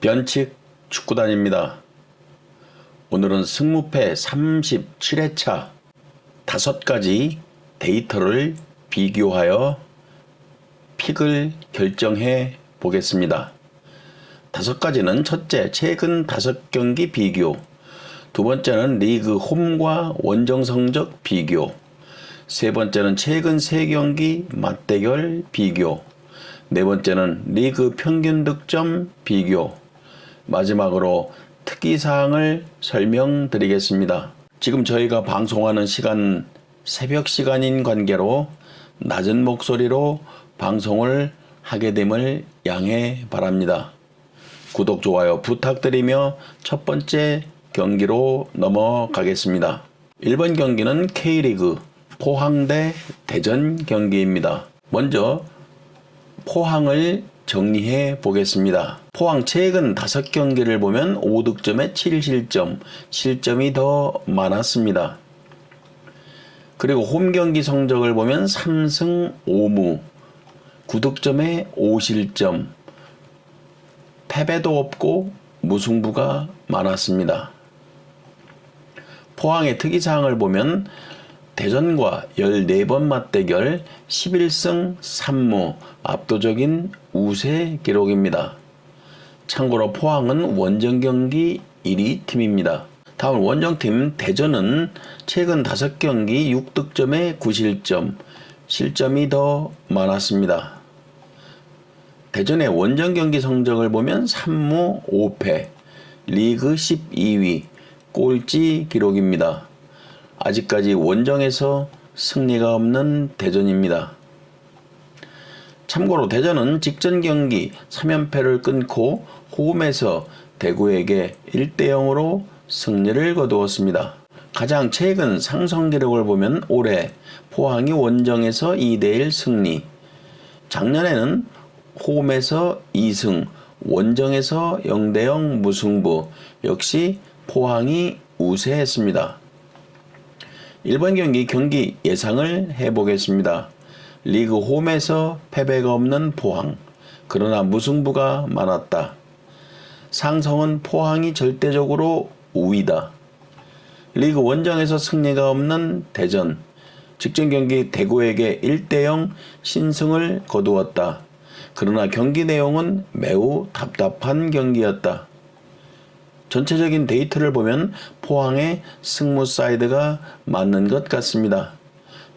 변칙 축구단입니다. 오늘은 승무패 37회차 5가지 데이터를 비교하여 픽을 결정해 보겠습니다. 5가지는 첫째, 최근 5경기 비교, 두 번째는 리그 홈과 원정 성적 비교, 세 번째는 최근 3경기 맞대결 비교, 네 번째는 리그 평균 득점 비교, 마지막으로 특이사항을 설명드리겠습니다. 지금 저희가 방송하는 시간 새벽 시간인 관계로 낮은 목소리로 방송을 하게 됨을 양해 바랍니다. 구독, 좋아요 부탁드리며 첫 번째 경기로 넘어가겠습니다. 1번 경기는 K리그 포항 대 대전 경기입니다. 먼저 포항을 정리해 보겠습니다. 포항 최근 5경기를 보면 5득점에 7실점, 실점이 더 많았습니다. 그리고 홈 경기 성적을 보면 3승 5무, 9득점에 5실점, 패배도 없고 무승부가 많았습니다. 포항의 특이사항을 보면 대전과 14번 맞대결 11승 3무 압도적인 우세 기록입니다. 참고로 포항은 원정 경기 1위 팀입니다. 다음 원정팀 대전은 최근 5경기 6득점에 9실점, 실점이 더 많았습니다. 대전의 원정 경기 성적을 보면 3무 5패, 리그 12위, 꼴찌 기록입니다. 아직까지 원정에서 승리가 없는 대전입니다. 참고로 대전은 직전 경기 3연패를 끊고 홈에서 대구에게 1대0으로 승리를 거두었습니다. 가장 최근 상승 기록을 보면 올해 포항이 원정에서 2대1 승리, 작년에는 홈에서 2승, 원정에서 0대0 무승부, 역시 포항이 우세했습니다. 1번 경기 예상을 해보겠습니다. 리그 홈에서 패배가 없는 포항, 그러나 무승부가 많았다. 상성은 포항이 절대적으로 우위다. 리그 원정에서 승리가 없는 대전, 직전 경기 대구에게 1대0 신승을 거두었다. 그러나 경기 내용은 매우 답답한 경기였다. 전체적인 데이터를 보면 포항의 승무 사이드가 맞는 것 같습니다.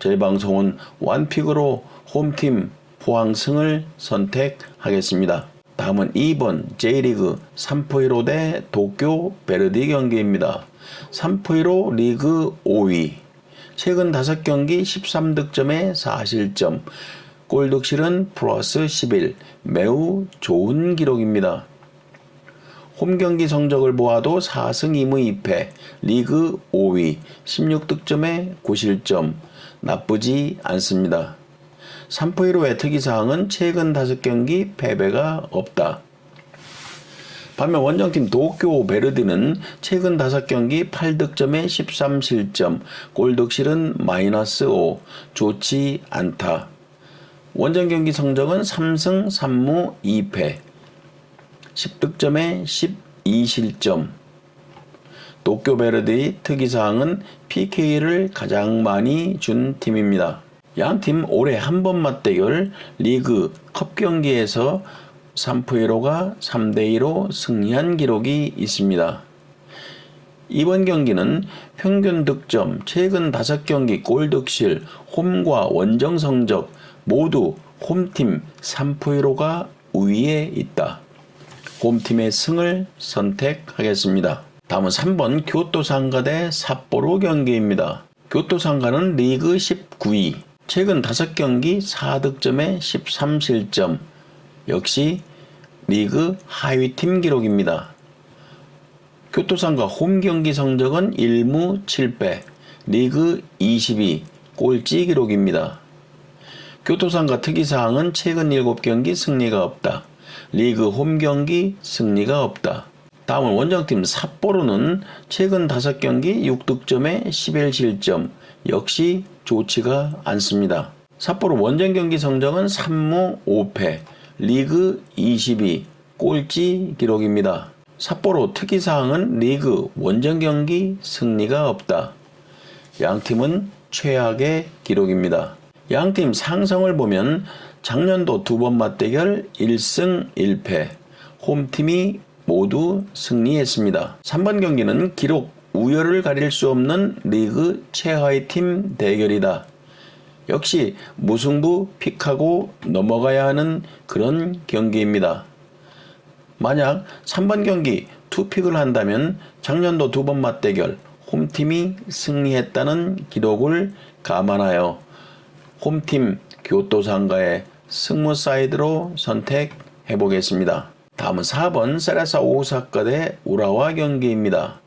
저희 방송은 원픽으로 홈팀 포항승을 선택하겠습니다. 다음은 2번 J리그 삼포1호 대 도쿄 베르디 경기입니다. 삼포1호 리그 5위, 최근 5경기 13득점에 4실점, 골득실은 플러스 11, 매우 좋은 기록입니다. 홈경기 성적을 보아도 4승 2무 2패, 리그 5위, 16득점에 9실점, 나쁘지 않습니다. 삼포1호의 특이사항은 최근 5경기 패배가 없다. 반면 원정팀 도쿄 베르디는 최근 5경기 8득점에 13실점, 골득실은 마이너스 5, 좋지 않다. 원정 경기 성적은 3승 3무 2패, 10득점에 12실점. 도쿄 베르디의 특이사항은 PK를 가장 많이 준 팀입니다. 양팀 올해 한 번 맞대결 리그 컵 경기에서 삼포1호가 3대2로 승리한 기록이 있습니다. 이번 경기는 평균 득점, 최근 5경기 골득실, 홈과 원정 성적 모두 홈팀 삼포1호가 우위에 있다. 홈팀의 승을 선택하겠습니다. 다음은 3번 교토상가 대 삿포로 경기입니다. 교토상가는 리그 19위, 최근 5경기 4득점에 13실점, 역시 리그 하위팀 기록입니다. 교토상가 홈경기 성적은 1무 7패, 리그 22, 꼴찌 기록입니다. 교토상가 특이사항은 최근 7경기 승리가 없다. 리그 홈경기 승리가 없다. 다음은 원정팀 삿포로는 최근 5경기 6득점에 11실점, 역시 좋지가 않습니다. 삿포로 원정 경기 성적은 3무 5패, 리그 22, 꼴찌 기록입니다. 삿포로 특이사항은 리그 원정 경기 승리가 없다. 양팀은 최악의 기록입니다. 양팀 상성을 보면 작년도 두 번 맞대결 1승 1패, 홈팀이 모두 승리했습니다. 3번 경기는 기록 우열을 가릴 수 없는 리그 최하위 팀 대결이다. 역시 무승부 픽하고 넘어가야 하는 그런 경기입니다. 만약 3번 경기 투픽을 한다면 작년도 두 번 맞대결 홈팀이 승리했다는 기록을 감안하여 홈팀 교토상가의 승무 사이드로 선택해 보겠습니다. 다음은 4번 세라사 오사카 대 우라와 경기입니다.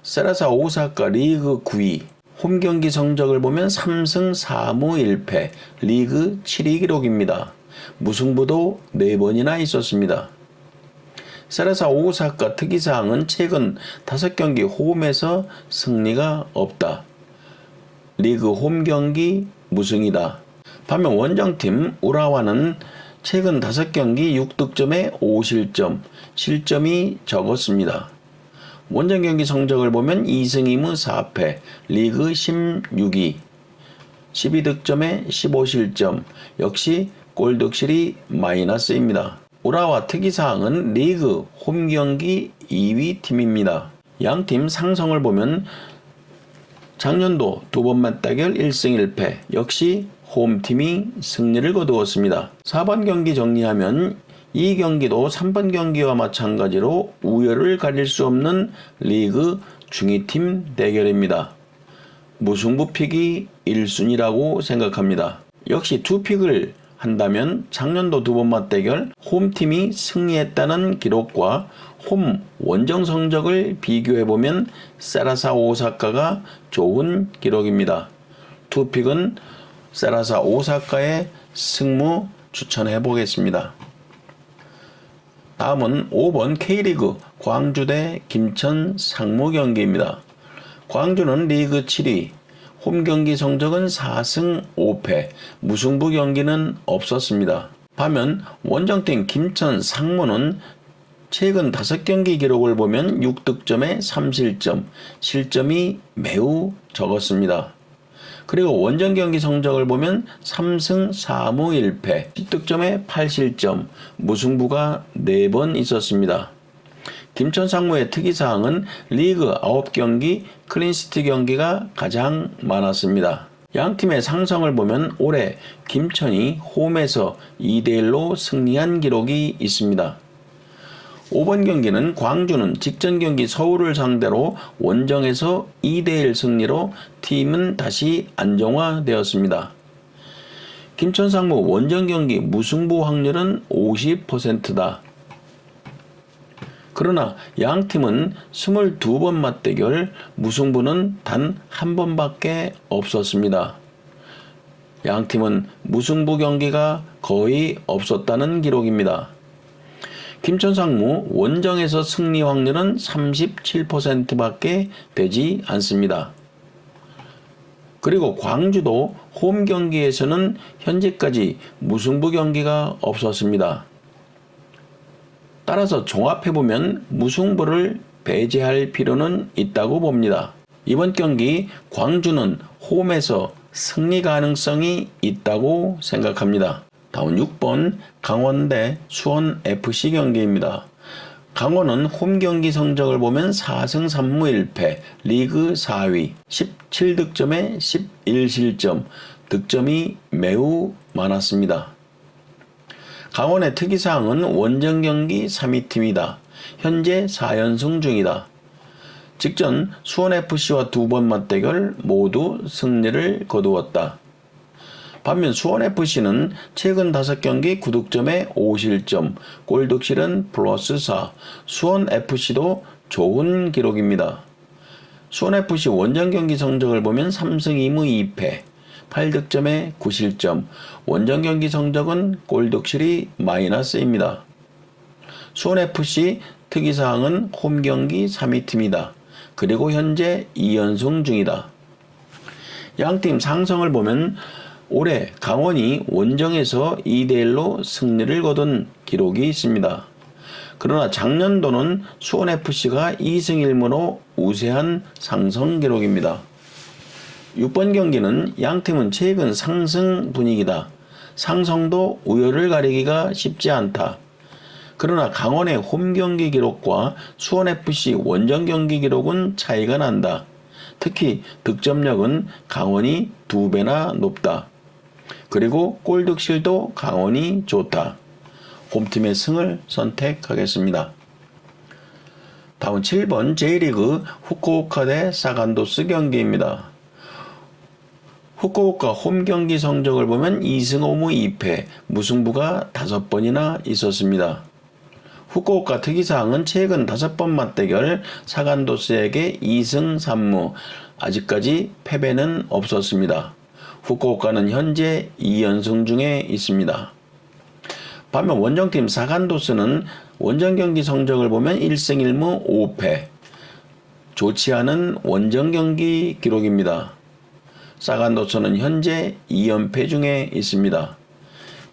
세라사 오사카 리그 9위, 홈 경기 성적을 보면 3승 4무 1패, 리그 7위 기록입니다. 무승부도 4번이나 있었습니다. 세라사 오사카 특이사항은 최근 5경기 홈에서 승리가 없다. 리그 홈 경기 무승이다. 반면 원정팀 우라와는 최근 5경기 6득점에 5실점, 실점이 적었습니다. 원정 경기 성적을 보면 2승 2무 4패, 리그 16위, 12득점에 15실점, 역시 골득실이 마이너스입니다. 우라와 특이사항은 리그 홈 경기 2위 팀입니다. 양팀 상성을 보면 작년도 두 번 맞대결 1승 1패, 역시 홈팀이 승리를 거두었습니다. 4번 경기 정리하면 이 경기도 3번 경기와 마찬가지로 우열을 가릴 수 없는 리그 중위팀 대결입니다. 무승부 픽이 1순위라고 생각합니다. 역시 투픽을 한다면 작년도 두 번 맞대결 홈팀이 승리했다는 기록과 홈 원정 성적을 비교해보면 세라사 오사카가 좋은 기록입니다. 투픽은 세라사 오사카의 승무 추천해보겠습니다. 다음은 5번 K리그 광주 대 김천 상무 경기입니다. 광주는 리그 7위, 홈 경기 성적은 4승 5패, 무승부 경기는 없었습니다. 반면 원정팀 김천 상무는 최근 5경기 기록을 보면 6득점에 3실점, 실점이 매우 적었습니다. 그리고 원정 경기 성적을 보면 3승 4무 1패, 10득점에 8실점, 무승부가 4번 있었습니다. 김천 상무의 특이사항은 리그 9경기 클린시트 경기가 가장 많았습니다. 양팀의 상성을 보면 올해 김천이 홈에서 2대1로 승리한 기록이 있습니다. 5번 경기는 광주는 직전 경기 서울을 상대로 원정에서 2대1 승리로 팀은 다시 안정화되었습니다. 김천 상무 원정 경기 무승부 확률은 50%다. 그러나 양팀은 22번 맞대결 무승부는 단 한 번밖에 없었습니다. 양팀은 무승부 경기가 거의 없었다는 기록입니다. 김천 상무 원정에서 승리 확률은 37%밖에 되지 않습니다. 그리고 광주도 홈 경기에서는 현재까지 무승부 경기가 없었습니다. 따라서 종합해보면 무승부를 배제할 필요는 있다고 봅니다. 이번 경기 광주는 홈에서 승리 가능성이 있다고 생각합니다. 다음 6번 강원 대 수원FC 경기입니다. 강원은 홈 경기 성적을 보면 4승 3무 1패, 리그 4위, 17득점에 11실점, 득점이 매우 많았습니다. 강원의 특이사항은 원정 경기 3위 팀이다. 현재 4연승 중이다. 직전 수원FC와 두 번 맞대결 모두 승리를 거두었다. 반면 수원FC는 최근 5경기 9득점에 5실점, 골득실은 플러스 4, 수원FC도 좋은 기록입니다. 수원FC 원정 경기 성적을 보면 3승 2무 2패, 8득점에 9실점, 원정 경기 성적은 골득실이 마이너스입니다. 수원FC 특이사항은 홈 경기 3위 팀이다. 그리고 현재 2연승 중이다. 양팀 상성을 보면 올해 강원이 원정에서 2대1로 승리를 거둔 기록이 있습니다. 그러나 작년도는 수원FC가 2승 1무로 우세한 상승 기록입니다. 6번 경기는 양팀은 최근 상승 분위기다. 상승도 우열을 가리기가 쉽지 않다. 그러나 강원의 홈경기 기록과 수원FC 원정 경기 기록은 차이가 난다. 특히 득점력은 강원이 2배나 높다. 그리고 골득실도 강원이 좋다. 홈팀의 승을 선택하겠습니다. 다음 7번 J리그 후쿠오카 대 사간도스 경기입니다. 후쿠오카 홈경기 성적을 보면 2승 5무 2패, 무승부가 5번이나 있었습니다. 후쿠오카 특이사항은 최근 5번 맞대결 사간도스에게 2승 3무, 아직까지 패배는 없었습니다. 후쿠오카는 현재 2연승 중에 있습니다. 반면 원정팀 사간도스는 원정 경기 성적을 보면 1승 1무 5패, 좋지 않은 원정 경기 기록입니다. 사간도스는 현재 2연패 중에 있습니다.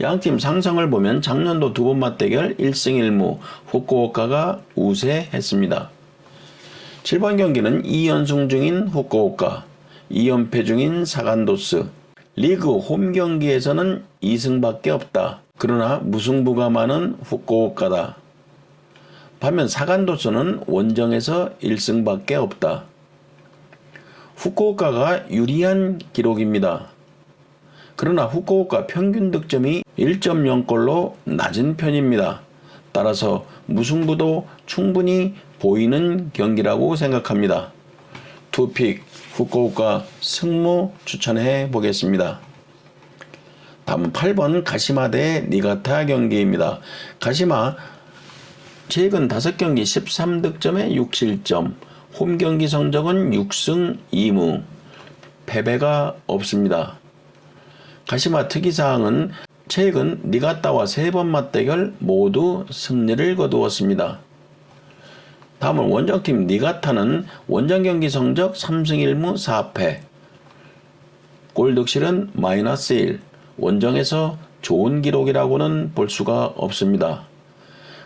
양팀 상성을 보면 작년도 2번 맞대결 1승 1무 후쿠오카가 우세했습니다. 7번 경기는 2연승 중인 후쿠오카, 2연패 중인 사간도스, 리그 홈 경기에서는 2승밖에 없다. 그러나 무승부가 많은 후쿠오카다. 반면 사간도스는 원정에서 1승밖에 없다. 후쿠오카가 유리한 기록입니다. 그러나 후쿠오카 평균 득점이 1.0골로 낮은 편입니다. 따라서 무승부도 충분히 보이는 경기라고 생각합니다. 투픽 후쿠오카 승무 추천해 보겠습니다. 다음 8번 가시마 대 니가타 경기입니다. 가시마 최근 5경기 13득점에 6실점, 홈 경기 성적은 6승 2무, 패배가 없습니다. 가시마 특이사항은 최근 니가타와 3번 맞대결 모두 승리를 거두었습니다. 다음은 원정팀 니가타는 원정 경기 성적 3승 1무 4패, 골득실은 -1, 원정에서 좋은 기록이라고는 볼 수가 없습니다.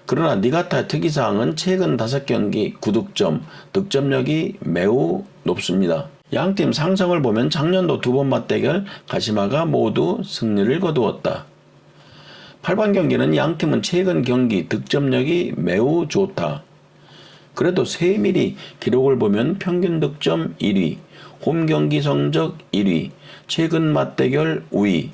그러나 니가타 특이사항은 최근 5경기 9득점, 득점력이 매우 높습니다. 양팀 상성을 보면 작년도 2번 맞대결 가시마가 모두 승리를 거두었다. 8번 경기는 양팀은 최근 경기 득점력이 매우 좋다. 그래도 세밀히 기록을 보면 평균 득점 1위, 홈 경기 성적 1위, 최근 맞대결 우위,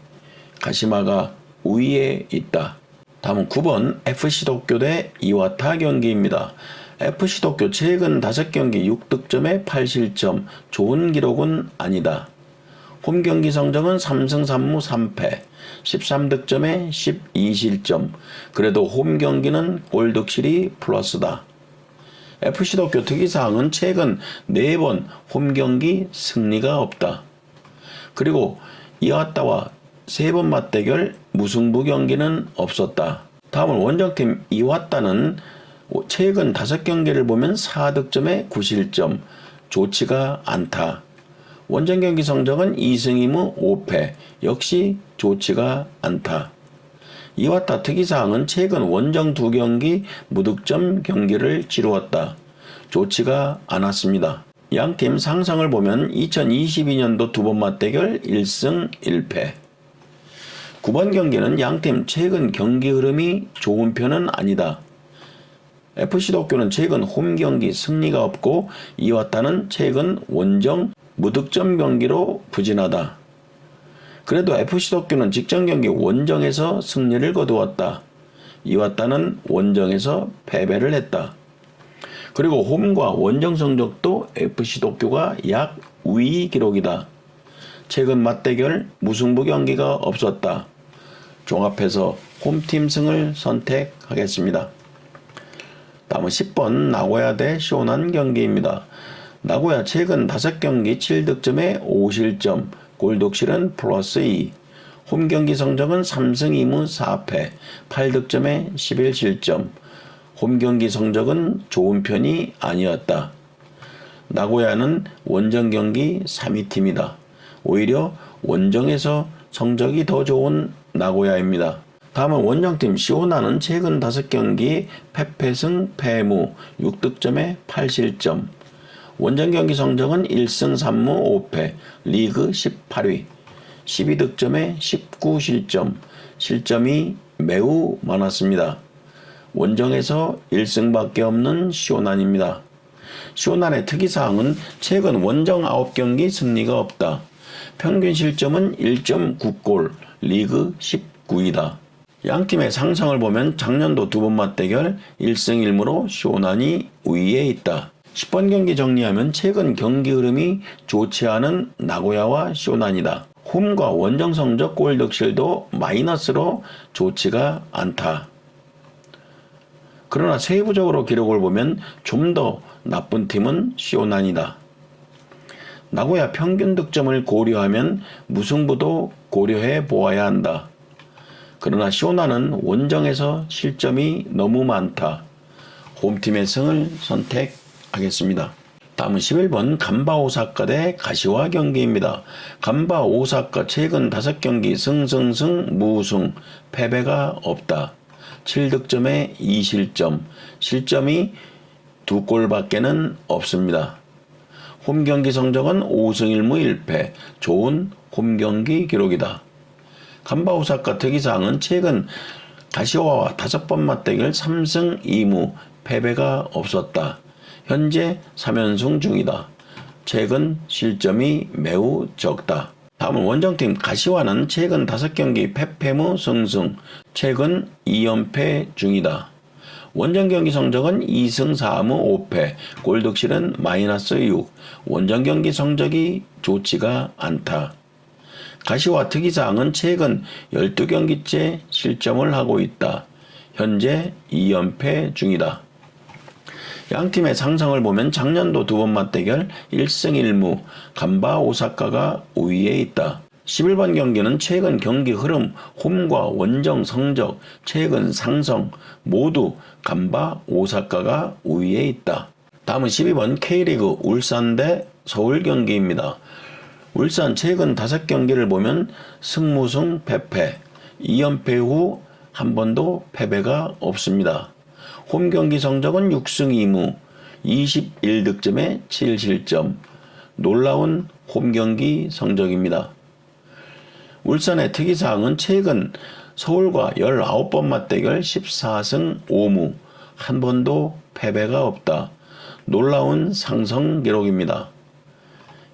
가시마가 우위에 있다. 다음은 9번 FC 도쿄 대 이와타 경기입니다. FC 도쿄 최근 5경기 6득점에 8실점, 좋은 기록은 아니다. 홈 경기 성적은 3승 3무 3패, 13득점에 12실점, 그래도 홈 경기는 골득실이 플러스다. FC 도쿄 특이사항은 최근 4번 홈 경기 승리가 없다. 그리고 이와타와 3번 맞대결 무승부 경기는 없었다. 다음은 원정팀 이와타는 최근 5경기를 보면 4득점에 9실점, 좋지가 않다. 원정 경기 성적은 2승 2무 5패, 역시 좋지가 않다. 이와타 특이사항은 최근 원정 2경기 무득점 경기를 치루었다. 좋지가 않았습니다. 양팀 상성을 보면 2022년도 2번 맞대결 1승 1패. 9번 경기는 양팀 최근 경기 흐름이 좋은 편은 아니다. FC 도쿄는 최근 홈 경기 승리가 없고 이와타는 최근 원정 무득점 경기로 부진하다. 그래도 FC 도쿄는 직전 경기 원정에서 승리를 거두었다. 이와타는 원정에서 패배를 했다. 그리고 홈과 원정 성적도 FC 도쿄가 약 우위 기록이다. 최근 맞대결 무승부 경기가 없었다. 종합해서 홈팀 승을 선택하겠습니다. 다음은 10번 나고야 대 쇼난 경기입니다. 나고야 최근 5경기 7득점에 5실점, 골득실은 +2, 홈 경기 성적은 3승 2무 4패, 8득점에 11실점, 홈 경기 성적은 좋은 편이 아니었다. 나고야는 원정 경기 3위 팀이다. 오히려 원정에서 성적이 더 좋은 나고야입니다. 다음은 원정팀 시오나는 최근 5경기 패패승 패무 6득점에 8실점. 원정 경기 성적은 1승 3무 5패, 리그 18위, 12득점에 19실점, 실점이 매우 많았습니다. 원정에서 1승밖에 없는 시오난입니다. 시오난의 특이사항은 최근 원정 9경기 승리가 없다. 평균 실점은 1.9골, 리그 19위다. 양팀의 상성을 보면 작년도 두 번 맞대결 1승 1무로 시오난이 우위에 있다. 10번 경기 정리하면 최근 경기 흐름이 좋지 않은 나고야와 시오난이다. 홈과 원정 성적 골 득실도 마이너스로 좋지가 않다. 그러나 세부적으로 기록을 보면 좀 더 나쁜 팀은 시오난이다. 나고야 평균 득점을 고려하면 무승부도 고려해 보아야 한다. 그러나 시오난은 원정에서 실점이 너무 많다. 홈팀의 승을 선택하겠습니다. 다음은 11번 간바 오사카 대 가시와 경기입니다. 간바 오사카 최근 5경기 승승승 무승, 패배가 없다. 7득점에 2실점, 실점이 2골밖에는 없습니다. 홈경기 성적은 5승 1무 1패, 좋은 홈경기 기록이다. 간바 오사카 특이사항은 최근 가시와와 5번 맞대결 3승 2무, 패배가 없었다. 현재 3연승 중이다. 최근 실점이 매우 적다. 다음은 원정팀 가시와는 최근 5경기 패패무 승승, 최근 2연패 중이다. 원정 경기 성적은 2승 4무 5패, 골득실은 마이너스 6, 원정 경기 성적이 좋지가 않다. 가시와 특이사항은 최근 12경기째 실점을 하고 있다. 현재 2연패 중이다. 양팀의 상성을 보면 작년도 2번 맞대결 1승 1무, 간바 오사카가 우위에 있다. 11번 경기는 최근 경기 흐름, 홈과 원정 성적, 최근 상성 모두 간바 오사카가 우위에 있다. 다음은 12번 K리그 울산 대 서울 경기입니다. 울산 최근 5경기를 보면 승무승 패패, 2연패 후 한 번도 패배가 없습니다. 홈경기 성적은 6승 2무, 21득점에 7실점, 놀라운 홈경기 성적입니다. 울산의 특이사항은 최근 서울과 19번 맞대결 14승 5무, 한 번도 패배가 없다. 놀라운 상승 기록입니다.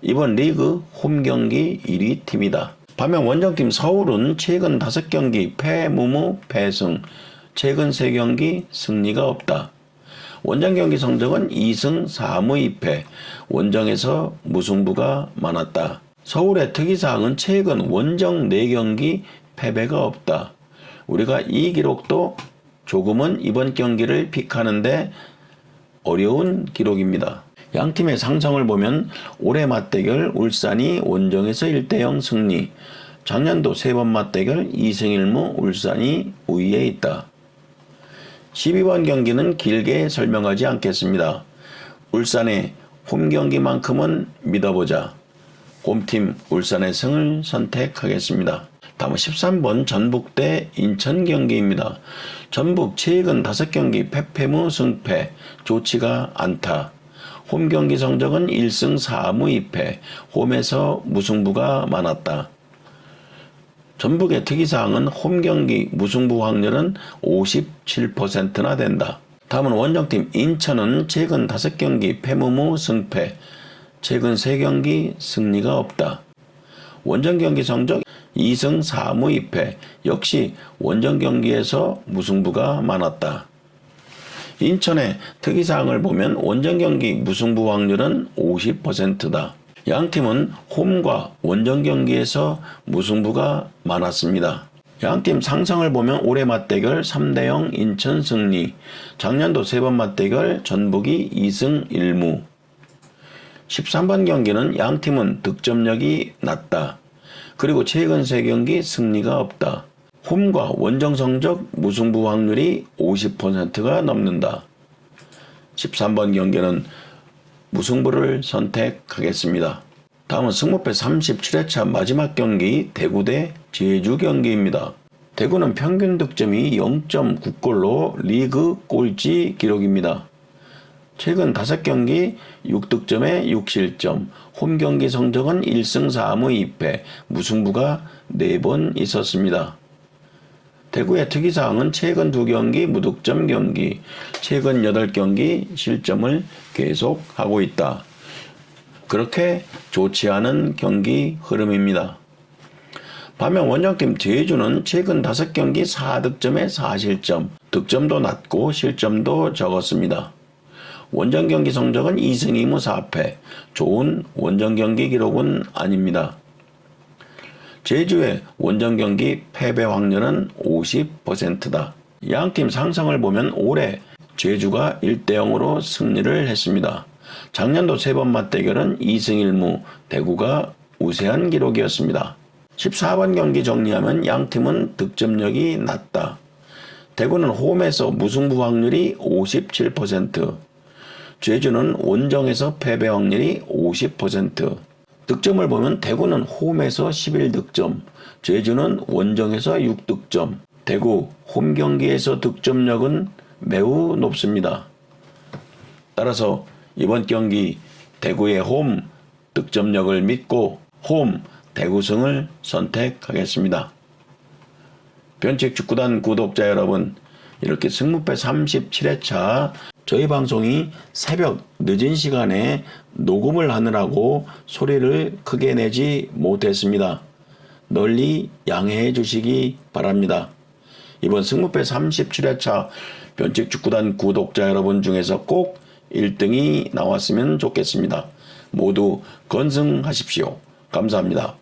이번 리그 홈경기 1위 팀이다. 반면 원정팀 서울은 최근 5경기 패무무 패승, 최근 3경기 승리가 없다. 원정 경기 성적은 2승 4무 2패, 원정에서 무승부가 많았다. 서울의 특이사항은 최근 원정 4경기 패배가 없다. 우리가 이 기록도 조금은 이번 경기를 픽하는데 어려운 기록입니다. 양팀의 상성을 보면 올해 맞대결 울산이 원정에서 1대0 승리, 작년도 3번 맞대결 2승 1무 울산이 우위에 있다. 12번 경기는 길게 설명하지 않겠습니다. 울산의 홈경기만큼은 믿어보자. 홈팀 울산의 승을 선택하겠습니다. 다음은 13번 전북 대 인천 경기입니다. 전북 최근 5경기 패패무 승패, 좋지가 않다. 홈경기 성적은 1승 4무 2패, 홈에서 무승부가 많았다. 전북의 특이사항은 홈경기 무승부 확률은 57%나 된다. 다음은 원정팀 인천은 최근 5경기 패무무 승패, 최근 3경기 승리가 없다. 원정 경기 성적 2승 4무 2패, 역시 원정 경기에서 무승부가 많았다. 인천의 특이사항을 보면 원정 경기 무승부 확률은 50%다. 양팀은 홈과 원정 경기에서 무승부가 많았습니다. 양팀 상성을 보면 올해 맞대결 3대0 인천 승리, 작년도 3번 맞대결 전북이 2승 1무. 13번 경기는 양팀은 득점력이 낮다. 그리고 최근 3경기 승리가 없다. 홈과 원정 성적 무승부 확률이 50%가 넘는다. 13번 경기는 무승부를 선택하겠습니다. 다음은 승무패 37회차 마지막 경기 대구 대 제주 경기입니다. 대구는 평균 득점이 0.9골로 리그 꼴찌 기록입니다. 최근 5경기 6득점에 6실점, 홈경기 성적은 1승 4무 2패, 무승부가 4번 있었습니다. 대구의 특이사항은 최근 2경기 무득점 경기, 최근 8경기 실점을 계속하고 있다. 그렇게 좋지 않은 경기 흐름입니다. 반면 원정팀 제주는 최근 5경기 4득점에 4실점, 득점도 낮고 실점도 적었습니다. 원정 경기 성적은 2승 2무 4패, 좋은 원정 경기 기록은 아닙니다. 제주의 원정 경기 패배 확률은 50%다. 양팀 상성을 보면 올해 제주가 1대0으로 승리를 했습니다. 작년도 3번 맞대결은 2승 1무, 대구가 우세한 기록이었습니다. 14번 경기 정리하면 양팀은 득점력이 낮다. 대구는 홈에서 무승부 확률이 57%, 제주는 원정에서 패배 확률이 50%. 득점을 보면 대구는 홈에서 11득점, 제주는 원정에서 6득점. 대구 홈 경기에서 득점력은 매우 높습니다. 따라서 이번 경기 대구의 홈 득점력을 믿고 홈 대구승을 선택하겠습니다. 변칙축구단 구독자 여러분, 이렇게 승무패 37회차 저희 방송이 새벽 늦은 시간에 녹음을 하느라고 소리를 크게 내지 못했습니다. 널리 양해해 주시기 바랍니다. 이번 승무패 37회차 변칙축구단 구독자 여러분 중에서 꼭 1등이 나왔으면 좋겠습니다. 모두 건승하십시오. 감사합니다.